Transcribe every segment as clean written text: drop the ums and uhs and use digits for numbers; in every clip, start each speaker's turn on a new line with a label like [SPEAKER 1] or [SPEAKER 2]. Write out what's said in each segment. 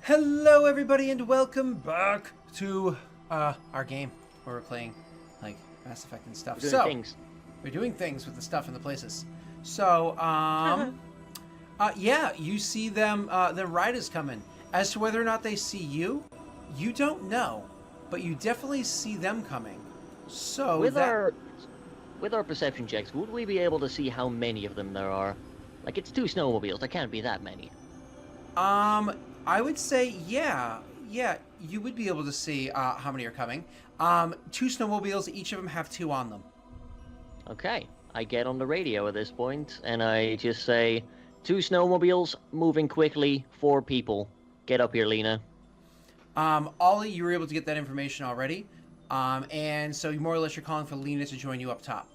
[SPEAKER 1] Hello, everybody, and welcome back to our game where we're playing like Mass Effect and stuff.
[SPEAKER 2] We're doing things.
[SPEAKER 1] We're doing things with the stuff and the places. So, yeah, you see them. The riders coming. As to whether or not they see you, you don't know, but you definitely see them coming. So
[SPEAKER 2] with our perception checks, would we be able to see how many of them there are? Like, it's 2 snowmobiles. There can't be that many.
[SPEAKER 1] I would say, yeah, you would be able to see how many are coming. 2 snowmobiles, each of them have 2 on them.
[SPEAKER 2] Okay, I get on the radio at this point, and I just say, 2 snowmobiles, moving quickly, 4 people. Get up here, Lena.
[SPEAKER 1] Ollie, you were able to get that information already. And so more or less you're calling for Lena to join you up top.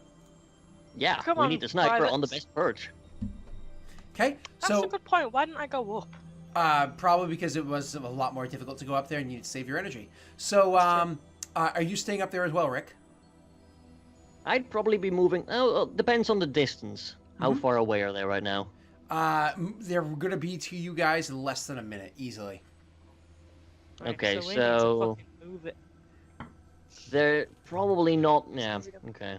[SPEAKER 2] Yeah,
[SPEAKER 3] Come
[SPEAKER 2] we
[SPEAKER 3] on,
[SPEAKER 2] need the sniper
[SPEAKER 3] pilots.
[SPEAKER 2] on the best perch.
[SPEAKER 1] Okay,
[SPEAKER 3] That's
[SPEAKER 1] so
[SPEAKER 3] a good point. Why didn't I go up?
[SPEAKER 1] probably because it was a lot more difficult to go up there and you need to save your energy. So are you staying up there as well, Rick?
[SPEAKER 2] I'd probably be moving... Oh, depends on the distance. How far away are they right now?
[SPEAKER 1] They're going to be to you guys in less than a minute, easily.
[SPEAKER 3] Right,
[SPEAKER 2] Okay,
[SPEAKER 3] we need to
[SPEAKER 2] so-
[SPEAKER 3] fucking move it.
[SPEAKER 2] They're probably not... Yeah, okay.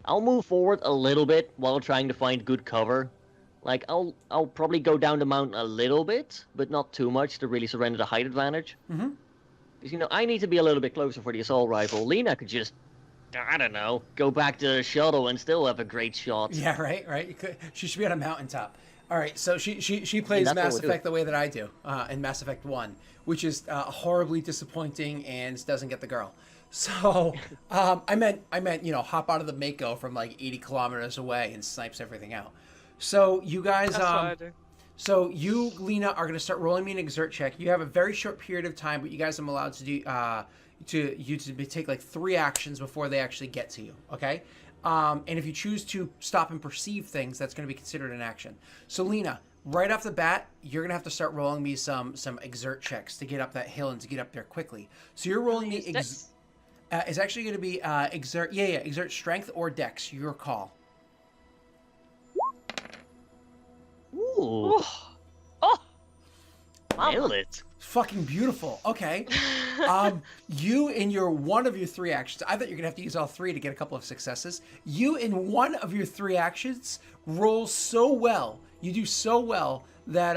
[SPEAKER 2] I'll move forward a little bit while trying to find good cover. Like, I'll probably go down the mountain a little bit, but not too much to really surrender the height advantage.
[SPEAKER 1] Mm-hmm.
[SPEAKER 2] Because, you know, I need to be a little bit closer for the assault rifle. Lena could just, I don't know, go back to the shuttle and still have a great shot.
[SPEAKER 1] Yeah, right. You could, she should be on a mountaintop. All right, so she plays
[SPEAKER 2] that's what
[SPEAKER 1] Mass
[SPEAKER 2] we'll do.
[SPEAKER 1] Effect the way that I do in Mass Effect 1, which is horribly disappointing and doesn't get the girl. So I meant hop out of the Mako from like 80 kilometers away and snipes everything out. So you guys,
[SPEAKER 3] That's what I do.
[SPEAKER 1] so you, Lena, are going to start rolling me an exert check. You have a very short period of time, but you guys are allowed to do take like 3 actions before they actually get to you. Okay. And if you choose to stop and perceive things, that's going to be considered an action. So Lena, right off the bat, you're going to have to start rolling me some exert checks to get up that hill and to get up there quickly. So you're rolling me
[SPEAKER 3] Dex?
[SPEAKER 1] it's actually going to be exert strength or dex, your call.
[SPEAKER 2] Ooh,
[SPEAKER 3] Oh!
[SPEAKER 2] nailed it.
[SPEAKER 1] Fucking beautiful. Okay. You in one of your 3 actions, I thought you're gonna have to use all 3 to get a couple of successes. You in one of your 3 actions roll so well, you do so well that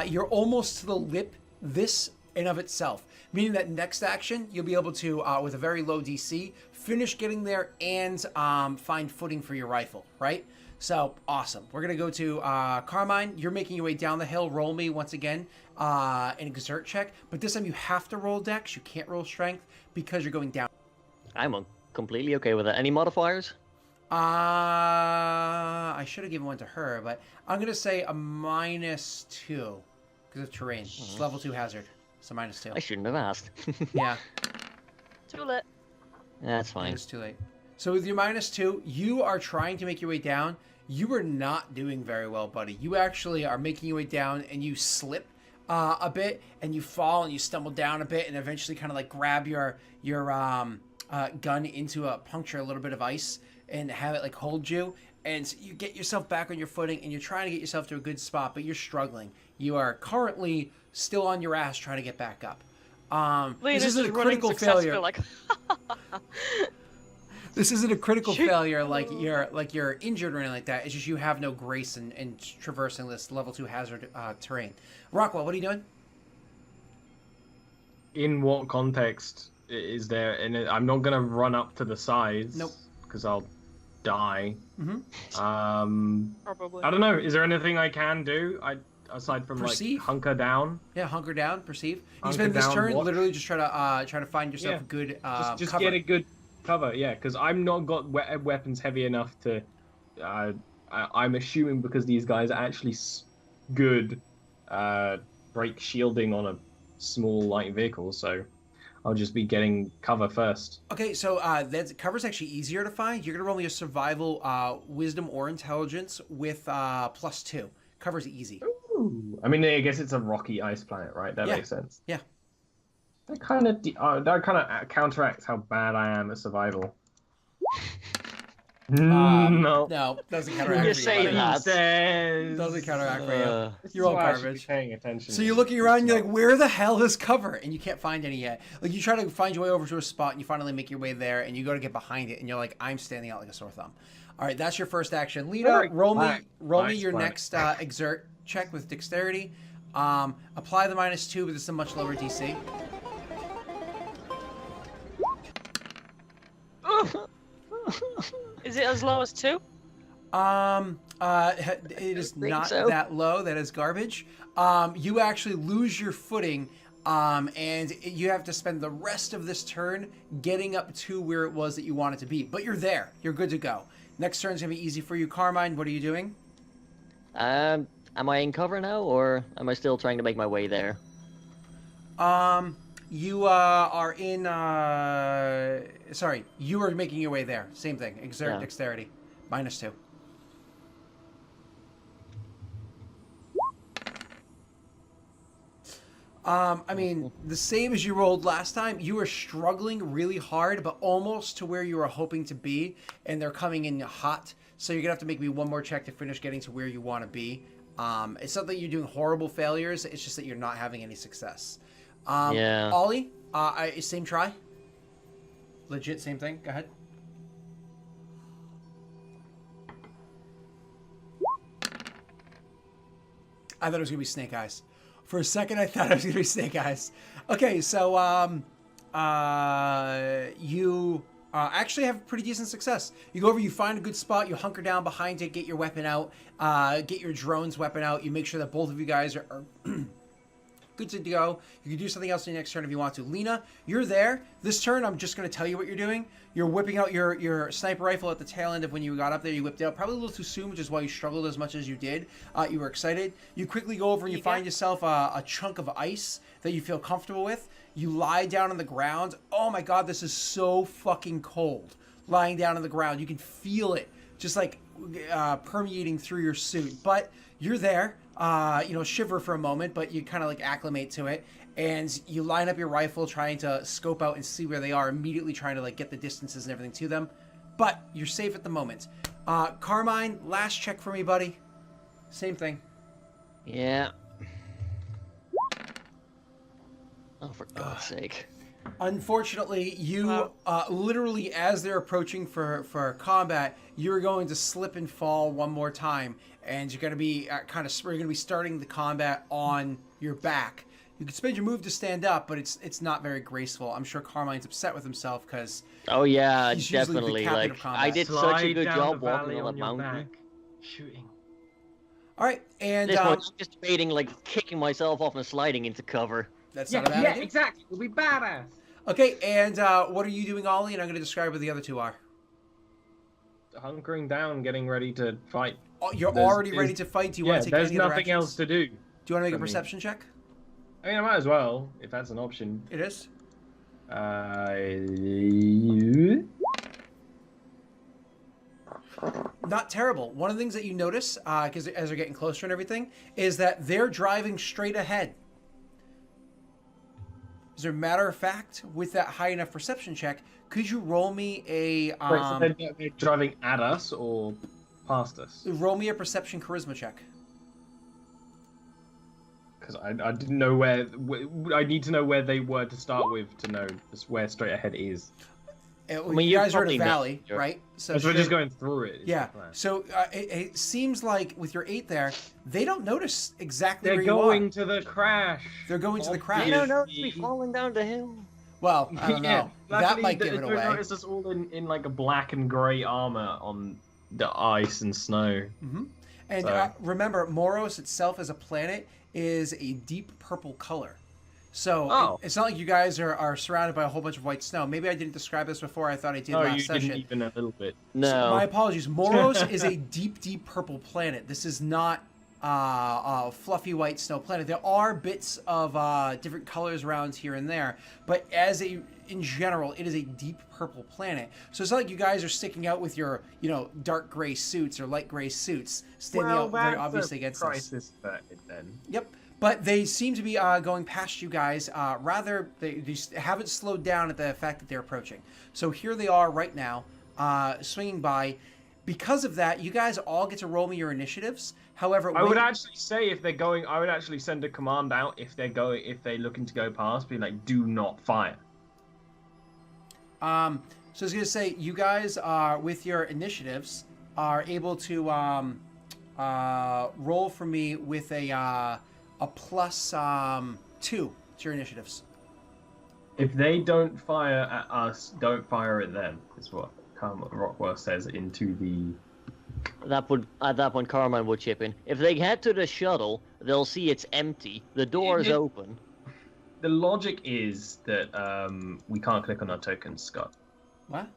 [SPEAKER 1] you're almost to the lip this in of itself. Meaning that next action, you'll be able to, with a very low DC, finish getting there and find footing for your rifle, right? So, awesome. We're going to go to Carmine. You're making your way down the hill. Roll me once again an exert check. But this time you have to roll dex. You can't roll strength because you're going down.
[SPEAKER 2] I'm completely okay with that. Any modifiers?
[SPEAKER 1] I should have given one to her, but I'm going to say a -2 because of terrain. It's level 2 hazard. So -2.
[SPEAKER 2] I shouldn't have asked.
[SPEAKER 1] Yeah.
[SPEAKER 3] Too lit.
[SPEAKER 2] That's fine.
[SPEAKER 1] It's too late. So with your -2, you are trying to make your way down. You are not doing very well, buddy. You actually are making your way down and you slip a bit and you fall and you stumble down a bit and eventually kind of like grab your gun into puncture a little bit of ice and have it like hold you. And so you get yourself back on your footing and you're trying to get yourself to a good spot, but you're struggling. You are currently still on your ass trying to get back up. This isn't a critical failure.
[SPEAKER 3] Like,
[SPEAKER 1] This isn't a critical
[SPEAKER 3] Shoot.
[SPEAKER 1] failure like you're injured or anything like that. It's just you have no grace in traversing this level 2 hazard terrain. Rockwell, what are you doing?
[SPEAKER 4] In what context is there? And I'm not gonna run up to the sides.
[SPEAKER 1] Nope.
[SPEAKER 4] Because I'll die.
[SPEAKER 1] Mm-hmm.
[SPEAKER 3] probably.
[SPEAKER 4] I don't know. Is there anything I can do? Aside from
[SPEAKER 1] Perceive?
[SPEAKER 4] like hunker down.
[SPEAKER 1] Yeah, hunker down, perceive. You
[SPEAKER 4] Hunker
[SPEAKER 1] spend this
[SPEAKER 4] down,
[SPEAKER 1] turn
[SPEAKER 4] watch.
[SPEAKER 1] literally just try to find yourself
[SPEAKER 4] Yeah.
[SPEAKER 1] good
[SPEAKER 4] Just
[SPEAKER 1] cover.
[SPEAKER 4] get a good cover. Yeah, because I'm not got weapons heavy enough to. I'm assuming because these guys are actually good break shielding on a small light vehicle, so I'll just be getting cover first.
[SPEAKER 1] Okay, so that cover's actually easier to find. You're gonna roll me a survival, wisdom or intelligence with +2. Cover's easy.
[SPEAKER 4] Ooh. I mean, I guess it's a rocky ice planet, right? That
[SPEAKER 1] Yeah.
[SPEAKER 4] makes sense.
[SPEAKER 1] Yeah.
[SPEAKER 4] That kind of counteracts how bad I am at survival. No.
[SPEAKER 1] No, doesn't
[SPEAKER 2] You
[SPEAKER 1] counteract for you,
[SPEAKER 2] say
[SPEAKER 1] buddy.
[SPEAKER 2] that.
[SPEAKER 4] Says...
[SPEAKER 1] Doesn't counteract for you.
[SPEAKER 4] This
[SPEAKER 1] You're
[SPEAKER 4] is
[SPEAKER 1] all
[SPEAKER 4] why I should be
[SPEAKER 1] garbage.
[SPEAKER 4] paying attention.
[SPEAKER 1] So you're looking around, and you're like, where the hell is cover? And you can't find any yet. Like, you try to find your way over to a spot, and you finally make your way there, and you go to get behind it, and you're like, I'm standing out like a sore thumb. All right, that's your first action. Lena,
[SPEAKER 4] Very
[SPEAKER 1] roll me
[SPEAKER 4] nice
[SPEAKER 1] your
[SPEAKER 4] plan.
[SPEAKER 1] next exert check with dexterity. Apply the -2, but this is a much lower DC.
[SPEAKER 3] Is it as low as 2?
[SPEAKER 1] It is
[SPEAKER 2] think
[SPEAKER 1] not
[SPEAKER 2] so.
[SPEAKER 1] that low. That is garbage. You actually lose your footing, and you have to spend the rest of this turn getting up to where it was that you wanted to be. But you're there. You're good to go. Next turn's gonna be easy for you, Carmine. What are you doing?
[SPEAKER 2] Am I in cover now, or am I still trying to make my way there?
[SPEAKER 1] You are in. Sorry, you are making your way there. Same thing. Exert
[SPEAKER 2] Yeah.
[SPEAKER 1] dexterity, -2. I mean, the same as you rolled last time. You were struggling really hard, but almost to where you were hoping to be, and they're coming in hot. So you're gonna have to make me one more check to finish getting to where you want to be. It's not that you're doing horrible failures. It's just that you're not having any success.
[SPEAKER 2] Yeah.
[SPEAKER 1] Ollie, same try. Legit, same thing. Go ahead. I thought it was gonna be Snake Eyes. For a second, I thought it was gonna be Snake Eyes. Okay, so you actually have pretty decent success. You go over, you find a good spot, you hunker down behind it, get your weapon out, get your drone's weapon out. You make sure that both of you guys are good to go. You can do something else in your next turn if you want to. Lena, you're there. This turn, I'm just going to tell you what you're doing. You're whipping out your sniper rifle at the tail end of when you got up there. You whipped it out probably a little too soon, which is why you struggled as much as you did. You were excited. You quickly go over and you find yourself a chunk of ice that you feel comfortable with. You lie down on the ground. Oh my God, this is so fucking cold. Lying down on the ground. You can feel it just like permeating through your suit. But you're there. Shiver for a moment, but you kind of like acclimate to it, and you line up your rifle, trying to scope out and see where they are, immediately trying to like get the distances and everything to them. But you're safe at the moment. Carmine, last check for me, buddy. Same thing.
[SPEAKER 2] Yeah. Oh, for God's sake.
[SPEAKER 1] Unfortunately, you literally, as they're approaching for combat, you're going to slip and fall one more time, and you're going to be you're going to be starting the combat on your back. You can spend your move to stand up, but it's not very graceful. I'm sure Carmine's upset with himself because
[SPEAKER 2] Oh yeah,
[SPEAKER 1] he's usually the
[SPEAKER 2] definitely.
[SPEAKER 1] captain
[SPEAKER 2] Like
[SPEAKER 1] of combat.
[SPEAKER 2] I did such a
[SPEAKER 4] Slide
[SPEAKER 2] good
[SPEAKER 4] down
[SPEAKER 2] job
[SPEAKER 4] the
[SPEAKER 2] walking
[SPEAKER 4] valley
[SPEAKER 2] on
[SPEAKER 4] on
[SPEAKER 2] a
[SPEAKER 4] your
[SPEAKER 2] mountain.
[SPEAKER 4] back, shooting.
[SPEAKER 1] All right, and
[SPEAKER 2] At this point, I'm just debating like kicking myself off and sliding into cover.
[SPEAKER 1] that's
[SPEAKER 4] Yeah,
[SPEAKER 1] not a bad
[SPEAKER 4] yeah,
[SPEAKER 1] idea.
[SPEAKER 4] exactly. It'll be badass.
[SPEAKER 1] Okay, and what are you doing, Ollie? And I'm going to describe what the other two are.
[SPEAKER 4] Hunkering down, getting ready to fight.
[SPEAKER 1] Oh, you're
[SPEAKER 4] There's-
[SPEAKER 1] already ready to fight. Do you want to take
[SPEAKER 4] there's
[SPEAKER 1] any other
[SPEAKER 4] nothing
[SPEAKER 1] actions?
[SPEAKER 4] else to do.
[SPEAKER 1] Do you want to make a
[SPEAKER 4] for me.
[SPEAKER 1] perception check?
[SPEAKER 4] I mean, I might as well, if that's an option.
[SPEAKER 1] It is. Not terrible. One of the things that you notice, because as they're getting closer and everything, is that they're driving straight ahead. As a matter of fact, with that high enough perception check, could you roll me a
[SPEAKER 4] Wait, so they're driving at us or past us?
[SPEAKER 1] roll me a perception charisma check?
[SPEAKER 4] Because I didn't know where. I need to know where they were to start with to know just where straight ahead is.
[SPEAKER 1] You
[SPEAKER 2] you
[SPEAKER 1] guys are in
[SPEAKER 2] probably
[SPEAKER 1] a
[SPEAKER 2] know.
[SPEAKER 1] valley,
[SPEAKER 2] You're-
[SPEAKER 1] right? So
[SPEAKER 4] Because we're just
[SPEAKER 1] straight-
[SPEAKER 4] going through it. is the
[SPEAKER 1] Yeah.
[SPEAKER 4] plan.
[SPEAKER 1] So it seems like with your 8 there, they don't notice exactly
[SPEAKER 4] They're
[SPEAKER 1] where
[SPEAKER 4] going
[SPEAKER 1] you are.
[SPEAKER 4] to the crash.
[SPEAKER 1] They're going to the crash.
[SPEAKER 2] You don't know to be
[SPEAKER 4] Obviously.
[SPEAKER 2] falling down the hill.
[SPEAKER 1] Well, I don't know. That
[SPEAKER 4] luckily,
[SPEAKER 1] might give
[SPEAKER 4] they
[SPEAKER 1] it
[SPEAKER 4] don't
[SPEAKER 1] away.
[SPEAKER 4] notice us all in like a black and grey armor on the ice and snow.
[SPEAKER 1] And
[SPEAKER 4] So-
[SPEAKER 1] remember, Moros itself as a planet is a deep purple color. So
[SPEAKER 4] Oh.
[SPEAKER 1] it's not like you guys are surrounded by a whole bunch of white snow. Maybe I didn't describe this before. I thought I did
[SPEAKER 4] Oh,
[SPEAKER 1] last
[SPEAKER 4] you
[SPEAKER 1] session.
[SPEAKER 4] didn't even a little bit.
[SPEAKER 2] No.
[SPEAKER 1] So my apologies. Moros is a deep, deep purple planet. This is not a fluffy white snow planet. There are bits of different colors around here and there, but in general, it is a deep purple planet. So it's not like you guys are sticking out with your, dark gray suits or light gray suits, standing out very obviously against us.
[SPEAKER 4] crisis then.
[SPEAKER 1] Yep. But they seem to be going past you guys. Rather, they just haven't slowed down at the fact that they're approaching. So here they are right now, swinging by. Because of that, you guys all get to roll me your initiatives. However,
[SPEAKER 4] I would actually say if they're going, I would actually send a command out if they're looking to go past, be like, do not fire.
[SPEAKER 1] So I was gonna say, you guys are with your initiatives are able to roll for me with a plus 2 to your initiatives.
[SPEAKER 4] If they don't fire at us, don't fire at them. Is what Rockwell says into the.
[SPEAKER 2] At that point, Carmine would chip in. If they head to the shuttle, they'll see it's empty. The door is open.
[SPEAKER 4] The logic is that we can't click on our tokens, Scott.
[SPEAKER 1] What?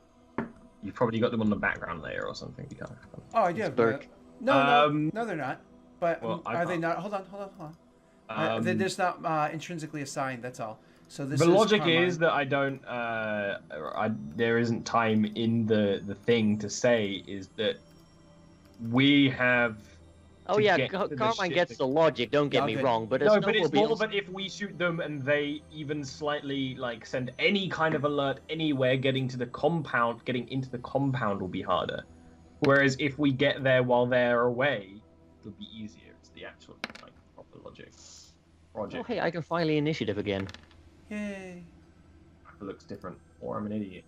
[SPEAKER 4] You've probably got them on the background layer or something. We can't.
[SPEAKER 1] Oh, I do.
[SPEAKER 2] Burke.
[SPEAKER 1] No, they're not. But
[SPEAKER 4] Well,
[SPEAKER 1] are they not? Hold on. They're just not intrinsically assigned. That's all. So this.
[SPEAKER 4] The logic
[SPEAKER 1] Carmine.
[SPEAKER 4] is that I don't. There isn't time in the thing to say is that we have.
[SPEAKER 2] Oh
[SPEAKER 4] to
[SPEAKER 2] yeah,
[SPEAKER 4] get to the
[SPEAKER 2] Carmine
[SPEAKER 4] ship.
[SPEAKER 2] gets the logic. Don't get me
[SPEAKER 1] Okay.
[SPEAKER 2] wrong, but
[SPEAKER 4] No, but it's more
[SPEAKER 2] snowmobiles-
[SPEAKER 4] that if we shoot them and they even slightly like send any kind of alert anywhere, getting into the compound will be harder. Whereas if we get there while they're away, it'll be easier. It's the actual like proper logic.
[SPEAKER 2] Oh
[SPEAKER 4] Logic.
[SPEAKER 2] hey, I can finally initiative again.
[SPEAKER 1] Yay!
[SPEAKER 4] It looks different, or I'm an idiot.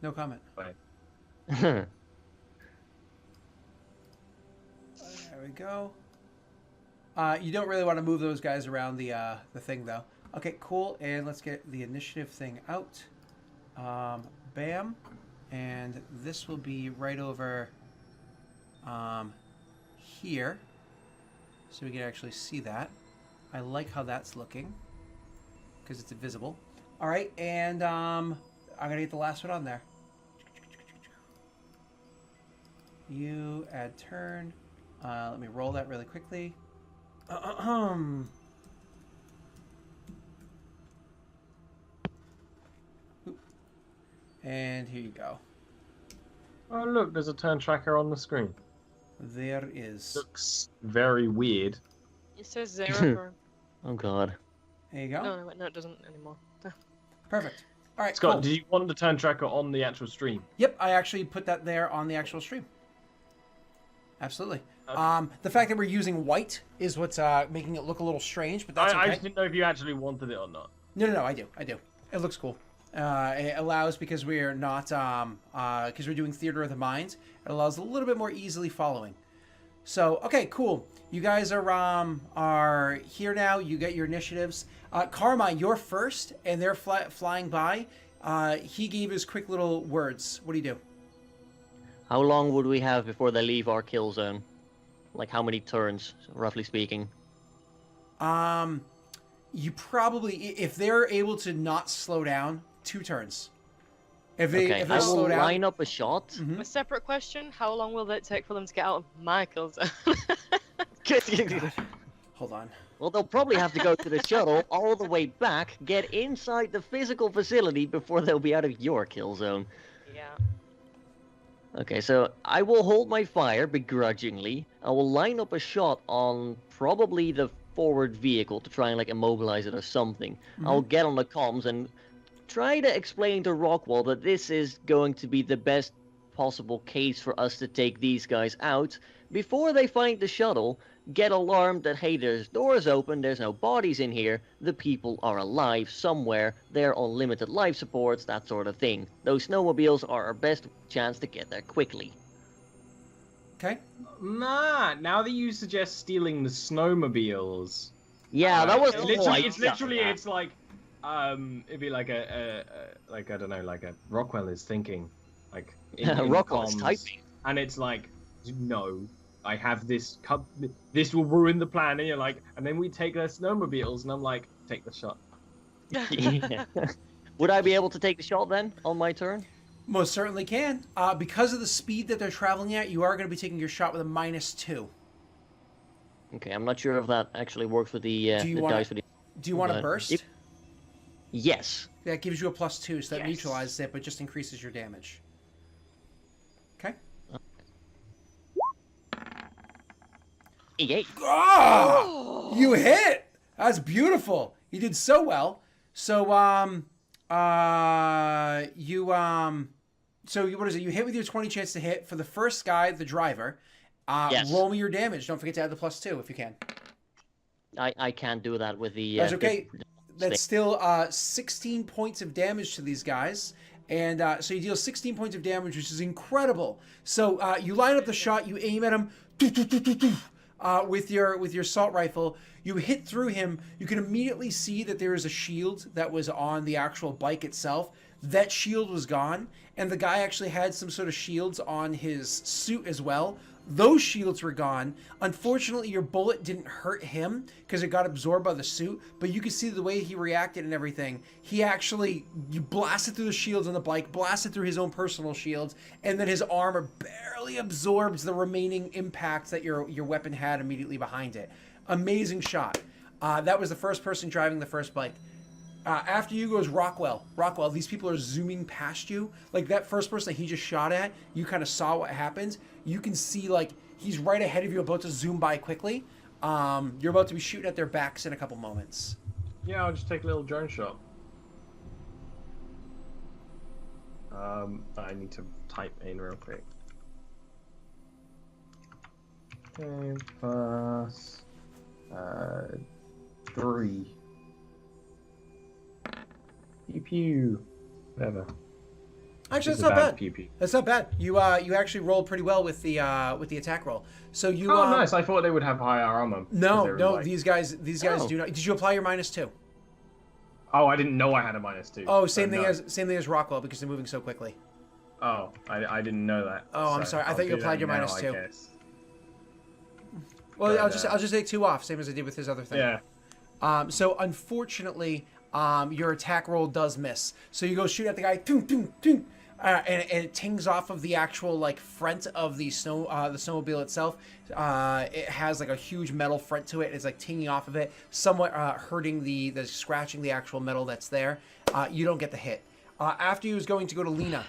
[SPEAKER 1] No comment. There we go. You don't really want to move those guys around the thing though. Okay, cool. And let's get the initiative thing out. Bam. And this will be right over here. So we can actually see that. I like how that's looking because it's invisible. All right, and I'm gonna get the last one on there. You add turn. Let me roll that really quickly. And here you go.
[SPEAKER 4] Oh look, there's a turn tracker on the screen.
[SPEAKER 1] There is.
[SPEAKER 4] Looks very weird.
[SPEAKER 3] It says 0 for...
[SPEAKER 2] Oh god.
[SPEAKER 1] There you go.
[SPEAKER 3] No, it doesn't anymore.
[SPEAKER 1] Perfect. All right,
[SPEAKER 4] Scott,
[SPEAKER 1] cool.
[SPEAKER 4] did you want the turn tracker on the actual stream?
[SPEAKER 1] Yep, I actually put that there on the actual stream. Absolutely.
[SPEAKER 4] Okay.
[SPEAKER 1] The fact that we're using white is what's making it look a little strange, but that's okay.
[SPEAKER 4] I just didn't know if you actually wanted it or not.
[SPEAKER 1] No, I do. It looks cool. It allows, because we're not, because we're doing theater of the mind, it allows a little bit more easily following. So, okay, cool. You guys are here now. You get your initiatives. Carmine, you're first, and they're flying by. He gave his quick little words. What do you do?
[SPEAKER 2] How long would we have before they leave our kill zone? Like how many turns, roughly speaking?
[SPEAKER 1] You probably, if they're able to not slow down, 2 turns. If they
[SPEAKER 2] Okay,
[SPEAKER 1] if they
[SPEAKER 2] I
[SPEAKER 1] slow
[SPEAKER 2] will
[SPEAKER 1] down,
[SPEAKER 2] line up a shot.
[SPEAKER 1] Mhm.
[SPEAKER 3] A separate question, how long will it take for them to get out of my kill zone?
[SPEAKER 1] God. Hold on.
[SPEAKER 2] Well, they'll probably have to go to the shuttle all the way back, get inside the physical facility before they'll be out of your kill zone.
[SPEAKER 3] Yeah.
[SPEAKER 2] Okay, so I will hold my fire begrudgingly. I will line up a shot on probably the forward vehicle to try and like immobilize it or something. I'll get on the comms and try to explain to Rockwell that this is going to be the best possible case for us to take these guys out before they find the shuttle, get alarmed that hey, there's doors open, there's no bodies in here, the people are alive somewhere, they're on limited life supports, that sort of thing. Those snowmobiles are our best chance to get there quickly.
[SPEAKER 1] Okay.
[SPEAKER 4] Nah, now that you suggest stealing the snowmobiles.
[SPEAKER 2] Yeah, that was
[SPEAKER 4] it's literally it's like it'd be like like I don't know, like a Rockwell is thinking like in
[SPEAKER 2] Rockwell is
[SPEAKER 4] comms,
[SPEAKER 2] typing.
[SPEAKER 4] and it's like no, I have this this will ruin the plan, and you're like, and then we take their snowmobiles, and I'm like, take the shot.
[SPEAKER 2] Yeah. Would I be able to take the shot then on my turn?
[SPEAKER 1] Most certainly can. Because of the speed that they're traveling at, you are going to be taking your shot with a -2.
[SPEAKER 2] Okay, I'm not sure if that actually works with the,
[SPEAKER 1] Do you
[SPEAKER 2] the
[SPEAKER 1] wanna-
[SPEAKER 2] dice for the...
[SPEAKER 1] Do you want to
[SPEAKER 2] But
[SPEAKER 1] burst?
[SPEAKER 2] Yes.
[SPEAKER 1] That gives you a +2, so that
[SPEAKER 3] Yes.
[SPEAKER 1] neutralizes it, but just increases your damage. Okay.
[SPEAKER 2] E8.
[SPEAKER 1] Ah! You hit! That's beautiful. You did so well. So, what is it? You hit with your 20 chance to hit for the first guy, the driver.
[SPEAKER 2] Yes.
[SPEAKER 1] Roll me your damage. Don't forget to add the +2 if you can.
[SPEAKER 2] I can't do that with the.
[SPEAKER 1] That's okay. That's still 16 points of damage to these guys. And so you deal 16 points of damage, which is incredible. So you line up the shot, you aim at him with your assault rifle. You hit through him. You can immediately see that there is a shield that was on the actual bike itself. That shield was gone, and the guy actually had some sort of shields on his suit as well. Those shields were gone. Unfortunately, your bullet didn't hurt him because it got absorbed by the suit, but you could see the way he reacted and everything. You blasted through the shields on the bike, blasted through his own personal shields, and then his armor barely absorbs the remaining impacts that your weapon had immediately behind it. Amazing shot. That was the first person driving the first bike. After you goes Rockwell. Rockwell, these people are zooming past you. Like that first person that he just shot at, you kind of saw what happened. You can see like he's right ahead of you, about to zoom by quickly. You're about to be shooting at their backs in a couple moments.
[SPEAKER 4] Yeah, I'll just take a little drone shot. I need to type in real quick. Okay, plus 3. Pew pew. Whatever.
[SPEAKER 1] Actually,
[SPEAKER 4] It's
[SPEAKER 1] that's
[SPEAKER 4] a
[SPEAKER 1] not
[SPEAKER 4] bad
[SPEAKER 1] bad.
[SPEAKER 4] pew pew.
[SPEAKER 1] That's not bad. You actually rolled pretty well with the attack roll. So you.
[SPEAKER 4] Oh, nice! I thought they would have higher armor.
[SPEAKER 1] No. These guys
[SPEAKER 2] Oh.
[SPEAKER 1] do not. Did you apply your -2?
[SPEAKER 4] Oh, I didn't know I had a -2.
[SPEAKER 1] Oh,
[SPEAKER 4] So
[SPEAKER 1] same thing
[SPEAKER 4] no.
[SPEAKER 1] as Rockwell because they're moving so quickly.
[SPEAKER 4] Oh, I didn't know that.
[SPEAKER 1] Oh, I'm sorry. I
[SPEAKER 4] I'll
[SPEAKER 1] thought you
[SPEAKER 4] do
[SPEAKER 1] applied
[SPEAKER 4] that
[SPEAKER 1] your
[SPEAKER 4] now,
[SPEAKER 1] -2.
[SPEAKER 4] I guess.
[SPEAKER 1] Well,
[SPEAKER 4] But,
[SPEAKER 1] I'll just take 2 off, same as I did with his other thing.
[SPEAKER 4] Yeah.
[SPEAKER 1] So unfortunately, your attack roll does miss. So you go shoot at the guy, toom, toom, toom, and it tings off of the actual like front of the snowmobile itself. It has like a huge metal front to it. It's like tinging off of it, somewhat hurting the scratching the actual metal that's there. You don't get the hit. After you was going to go to Lena.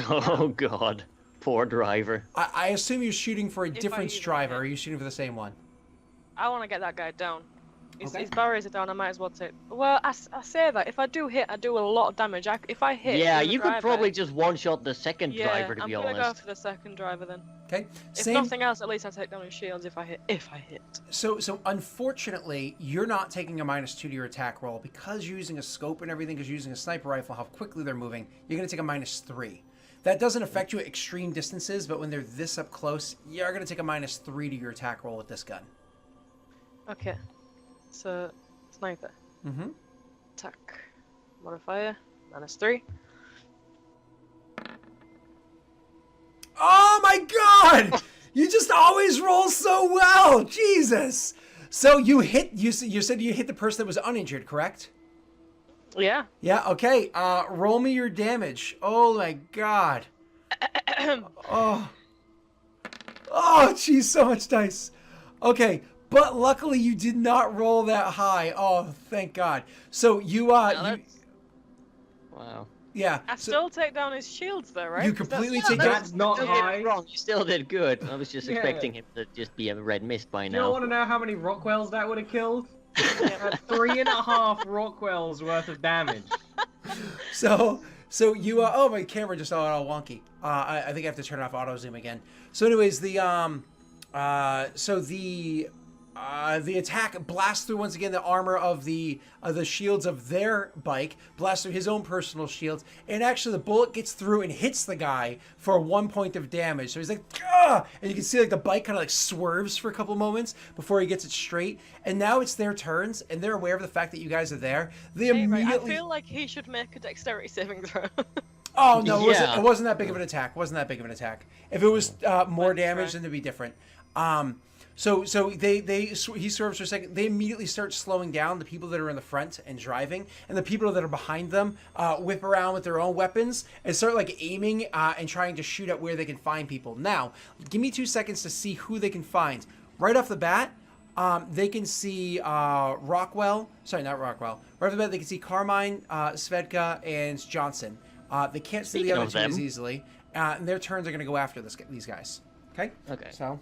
[SPEAKER 2] Oh God, poor driver.
[SPEAKER 1] I assume you're shooting for a different
[SPEAKER 3] use
[SPEAKER 1] driver.
[SPEAKER 3] it.
[SPEAKER 1] Or are you shooting for the same one?
[SPEAKER 3] I want to get that guy down.
[SPEAKER 1] Okay.
[SPEAKER 3] His barriers are down, I might as well take... Well, I say that. If I do hit, I do a lot of damage. If I hit...
[SPEAKER 2] Yeah,
[SPEAKER 3] the other
[SPEAKER 2] you could
[SPEAKER 3] driver,
[SPEAKER 2] probably just one-shot the second
[SPEAKER 3] yeah,
[SPEAKER 2] driver, to
[SPEAKER 3] I'm
[SPEAKER 2] be
[SPEAKER 3] gonna go
[SPEAKER 2] honest.
[SPEAKER 3] for the second driver then.
[SPEAKER 1] Okay.
[SPEAKER 3] If nothing else, at least I take down his shields if I hit.
[SPEAKER 1] So unfortunately, you're not taking a -2 to your attack roll because you're using a scope and everything. Because you're using a sniper rifle, how quickly they're moving. You're gonna take a -3. That doesn't affect you at extreme distances, but when they're this up close, you're gonna take a -3 to your attack roll with this gun.
[SPEAKER 3] Okay. So, sniper.
[SPEAKER 1] Mm-hmm.
[SPEAKER 3] Attack. Modifier. -3.
[SPEAKER 1] Oh my God! You just always roll so well, Jesus. So you hit. You said you hit the person that was uninjured, correct?
[SPEAKER 3] Yeah.
[SPEAKER 1] Yeah. Okay. Roll me your damage. Oh my God. Oh. Oh, geez, so much dice. Okay, but luckily you did not roll that high. Oh, thank God. So you
[SPEAKER 2] Wow.
[SPEAKER 1] yeah.
[SPEAKER 3] I
[SPEAKER 1] So
[SPEAKER 3] still take down his shields though, right?
[SPEAKER 1] you
[SPEAKER 3] 'Cause
[SPEAKER 1] completely
[SPEAKER 3] that's-
[SPEAKER 1] take
[SPEAKER 4] That's not
[SPEAKER 2] You did
[SPEAKER 4] high.
[SPEAKER 2] it wrong. You still did good. I was just
[SPEAKER 4] Yeah.
[SPEAKER 2] expecting him to just be a red mist by
[SPEAKER 4] You don't
[SPEAKER 2] now.
[SPEAKER 4] want to know how many Rockwells that would have killed? 3.5 Rockwells worth of damage.
[SPEAKER 1] So you oh, my camera just all wonky. I think I have to turn off auto zoom again. So anyways, the attack blasts through once again the armor of the shields of their bike, blasts through his own personal shields, and actually the bullet gets through and hits the guy for 1 point of damage. So he's like, "Gah!" And you can see like the bike kind of like swerves for a couple moments before he gets it straight. And now it's their turns, and they're aware of the fact that you guys are there. They
[SPEAKER 3] Hey, right, I
[SPEAKER 1] immediately.
[SPEAKER 3] feel like he should make a dexterity saving throw.
[SPEAKER 1] Oh no,
[SPEAKER 2] Yeah.
[SPEAKER 1] it wasn't that big of an attack. If it was more damage, then it'd be different. So he swerves for a second. They immediately start slowing down, the people that are in the front and driving, and the people that are behind them whip around with their own weapons and start like aiming and trying to shoot at where they can find people. Now, give me 2 seconds to see who they can find. Right off the bat, they can see Rockwell. Sorry, not Rockwell. Right off the bat, they can see Carmine, Svedka, and Johnson. They can't see the
[SPEAKER 2] Speaking
[SPEAKER 1] other
[SPEAKER 2] of
[SPEAKER 1] two as
[SPEAKER 2] them.
[SPEAKER 1] easily, and their turns are going to go after these guys. Okay.
[SPEAKER 2] Okay.
[SPEAKER 1] So,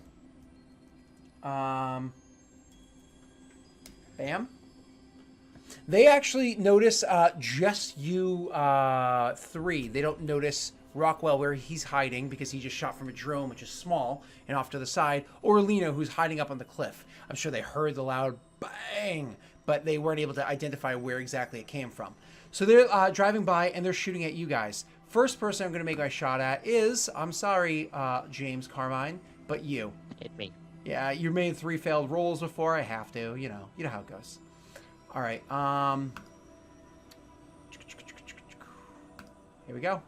[SPEAKER 1] bam. They actually notice just you three. They don't notice Rockwell, where he's hiding because he just shot from a drone, which is small, and off to the side, or Lena, who's hiding up on the cliff. I'm sure they heard the loud bang, but they weren't able to identify where exactly it came from. So they're driving by, and they're shooting at you guys. First person I'm going to make my shot at is, I'm sorry, James Carmine, but you.
[SPEAKER 2] Hit me.
[SPEAKER 1] Yeah, you made 3 failed rolls before. I have to, you know how it goes. All right, here we go.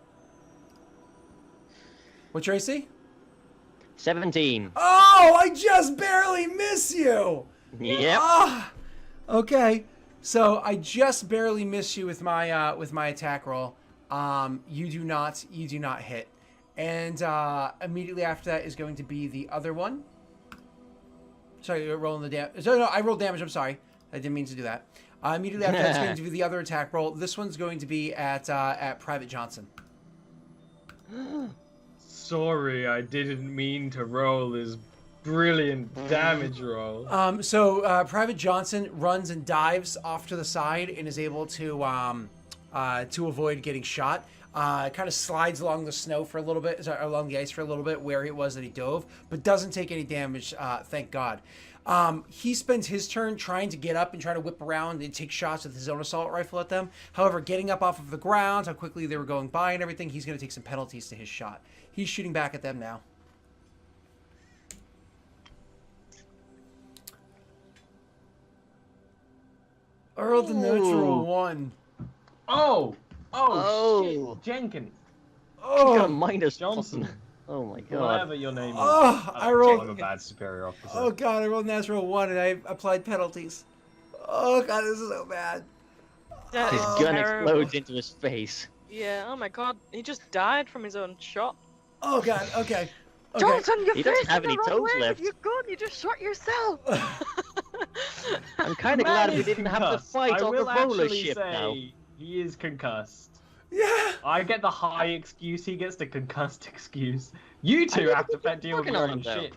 [SPEAKER 1] What's your AC?
[SPEAKER 2] 17.
[SPEAKER 1] Oh, I just barely miss you.
[SPEAKER 2] Yep.
[SPEAKER 1] Ah, okay, so I just barely miss you with my attack roll. You do not hit, and immediately after that is going to be the other one. Sorry, you're rolling the damage. No, I rolled damage. I'm sorry, I didn't mean to do that. Immediately after that's going to be the other attack roll. This one's going to be at Private Johnson.
[SPEAKER 4] Sorry, I didn't mean to roll this brilliant damage roll.
[SPEAKER 1] So Private Johnson runs and dives off to the side and is able to avoid getting shot. Kind of slides along the snow for a little bit, along the ice for a little bit where it was that he dove, but doesn't take any damage, thank God. He spends his turn trying to get up and try to whip around and take shots with his own assault rifle at them. However, getting up off of the ground, how quickly they were going by and everything, he's going to take some penalties to his shot. He's shooting back at them now. Earl the natural one.
[SPEAKER 4] Oh,
[SPEAKER 2] Oh.
[SPEAKER 4] shit, Jenkins.
[SPEAKER 2] Oh, got a
[SPEAKER 1] Oh,
[SPEAKER 2] minus
[SPEAKER 4] Johnson.
[SPEAKER 2] one. Oh my god.
[SPEAKER 4] Whatever your name is.
[SPEAKER 1] Oh, I rolled-
[SPEAKER 4] I'm a bad superior officer.
[SPEAKER 1] oh God, I rolled natural one and I applied penalties. Oh God, this is so bad.
[SPEAKER 3] That
[SPEAKER 2] His
[SPEAKER 3] is
[SPEAKER 2] gun
[SPEAKER 3] terrible.
[SPEAKER 2] explodes into his face.
[SPEAKER 3] Yeah, oh my god, he just died from his own shot.
[SPEAKER 1] Oh God, okay. Okay.
[SPEAKER 3] Johnson, you're
[SPEAKER 2] He doesn't
[SPEAKER 3] facing
[SPEAKER 2] have
[SPEAKER 3] the
[SPEAKER 2] any
[SPEAKER 3] wrong
[SPEAKER 2] toes
[SPEAKER 3] way
[SPEAKER 2] left.
[SPEAKER 3] with your gun, you just shot yourself!
[SPEAKER 2] I'm kind of
[SPEAKER 4] Man
[SPEAKER 2] glad we
[SPEAKER 4] is
[SPEAKER 2] didn't have to
[SPEAKER 4] concussed.
[SPEAKER 2] fight
[SPEAKER 4] I
[SPEAKER 2] on the
[SPEAKER 4] will
[SPEAKER 2] roller
[SPEAKER 4] actually
[SPEAKER 2] ship
[SPEAKER 4] say
[SPEAKER 2] now.
[SPEAKER 4] He is concussed.
[SPEAKER 1] Yeah.
[SPEAKER 4] I get the high excuse, he gets the concussed excuse. You two
[SPEAKER 2] I
[SPEAKER 4] have to
[SPEAKER 2] keep
[SPEAKER 4] deal with
[SPEAKER 2] working
[SPEAKER 4] your
[SPEAKER 2] on
[SPEAKER 4] own
[SPEAKER 2] him, though.
[SPEAKER 4] shit.